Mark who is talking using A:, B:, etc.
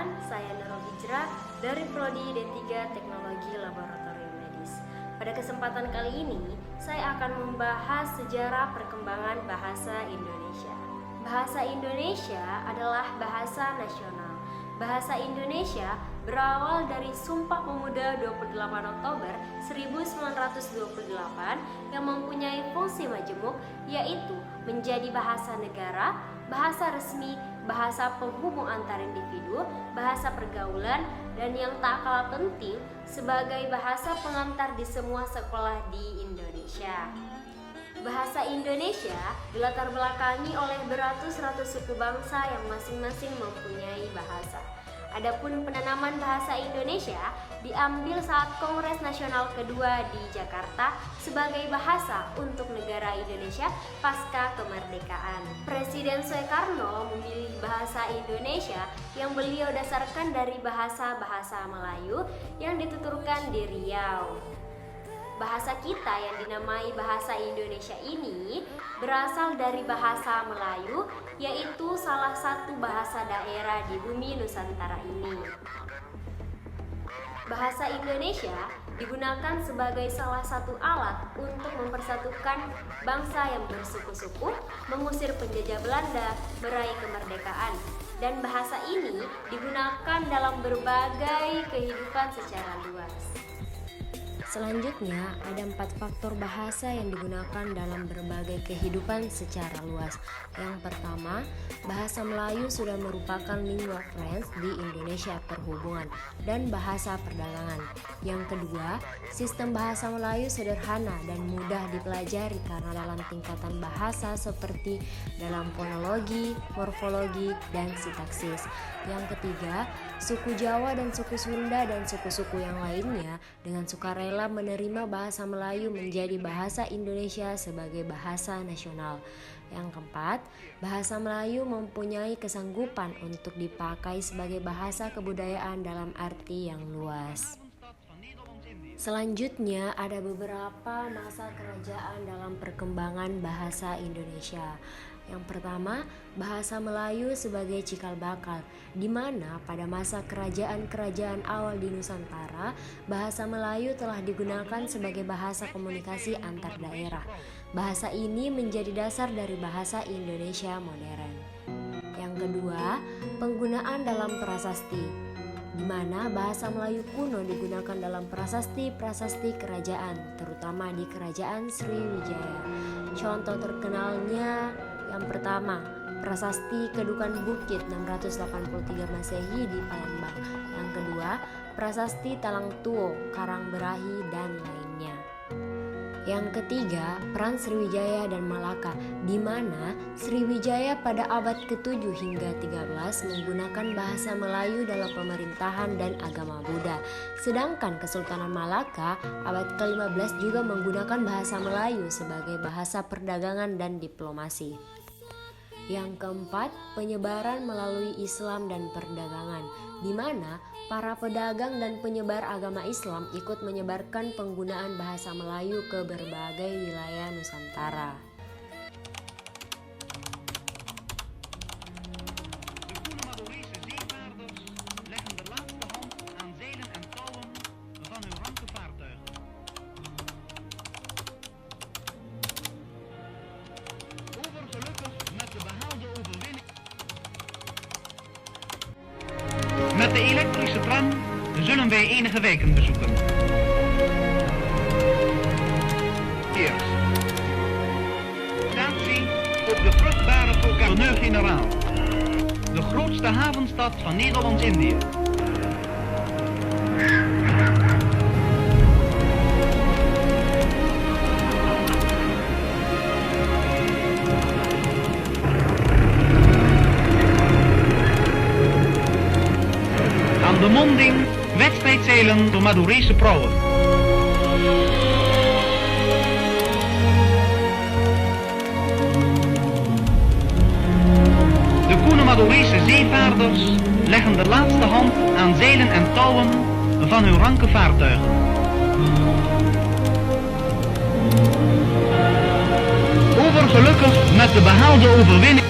A: perkenalkan, saya Nurul Hijrah dari Prodi D3 Teknologi Laboratorium Medis. Pada kesempatan kali ini, saya akan membahas sejarah perkembangan bahasa Indonesia. Bahasa Indonesia adalah bahasa nasional. Bahasa Indonesia berawal dari Sumpah Pemuda 28 Oktober 1928 yang mempunyai fungsi majemuk, yaitu menjadi bahasa negara, bahasa resmi, bahasa penghubung antar individu, bahasa pergaulan, dan yang tak kalah penting sebagai bahasa pengantar di semua sekolah di Indonesia. Bahasa Indonesia dilatar belakangi oleh beratus-ratus suku bangsa yang masing-masing mempunyai bahasa. Adapun penanaman bahasa Indonesia diambil saat Kongres Nasional Kedua di Jakarta sebagai bahasa untuk negara Indonesia pasca kemerdekaan. Presiden Soekarno memilih bahasa Indonesia yang beliau dasarkan dari bahasa-bahasa Melayu yang dituturkan di Riau. Bahasa kita yang dinamai bahasa Indonesia ini berasal dari bahasa Melayu, yaitu salah satu bahasa daerah di bumi Nusantara ini. Bahasa Indonesia digunakan sebagai salah satu alat untuk mempersatukan bangsa yang bersuku-suku, mengusir penjajah Belanda, meraih kemerdekaan. Dan bahasa ini digunakan dalam berbagai kehidupan secara luas. Selanjutnya, ada 4 faktor bahasa yang digunakan dalam berbagai kehidupan secara luas. Yang pertama, bahasa Melayu sudah merupakan lingua franca di Indonesia perhubungan dan bahasa perdagangan. Yang kedua, sistem bahasa Melayu sederhana dan mudah dipelajari karena dalam tingkatan bahasa seperti dalam fonologi, morfologi, dan sintaksis. Yang ketiga, suku Jawa dan suku Sunda dan suku-suku yang lainnya dengan sukarela menerima bahasa Melayu menjadi bahasa Indonesia sebagai bahasa nasional. Yang keempat, bahasa Melayu mempunyai kesanggupan untuk dipakai sebagai bahasa kebudayaan dalam arti yang luas. Selanjutnya ada beberapa masa kerajaan dalam perkembangan bahasa Indonesia. Yang pertama, bahasa Melayu sebagai cikal bakal, di mana pada masa kerajaan-kerajaan awal di Nusantara, bahasa Melayu telah digunakan sebagai bahasa komunikasi antar daerah. Bahasa ini menjadi dasar dari bahasa Indonesia modern. Yang kedua, penggunaan dalam prasasti, di mana bahasa Melayu kuno digunakan dalam prasasti-prasasti kerajaan, terutama di Kerajaan Sriwijaya. Contoh terkenalnya yang pertama, Prasasti Kedukan Bukit 683 Masehi di Palembang. Yang kedua, Prasasti Talang Tuo, Karangberahi, dan lainnya. Yang ketiga, peran Sriwijaya dan Malaka, di mana Sriwijaya pada abad ke-7 hingga 13 menggunakan bahasa Melayu dalam pemerintahan dan agama Buddha. Sedangkan Kesultanan Malaka abad ke-15 juga menggunakan bahasa Melayu sebagai bahasa perdagangan dan diplomasi. Yang keempat, penyebaran melalui Islam dan perdagangan, di mana para pedagang dan penyebar agama Islam ikut menyebarkan penggunaan bahasa Melayu ke berbagai wilayah Nusantara.
B: Met de elektrische tram zullen wij enige wijken bezoeken. Eerst. Statie op de vruchtbare Gouverneur-Generaal. De grootste havenstad van Nederlands-Indië. Aan de monding wedstrijdzeilen door Madurese prauwen. De koene Madurese zeevaarders leggen de laatste hand aan zeilen en touwen van hun ranke vaartuigen. Overgelukkig met de behaalde overwinning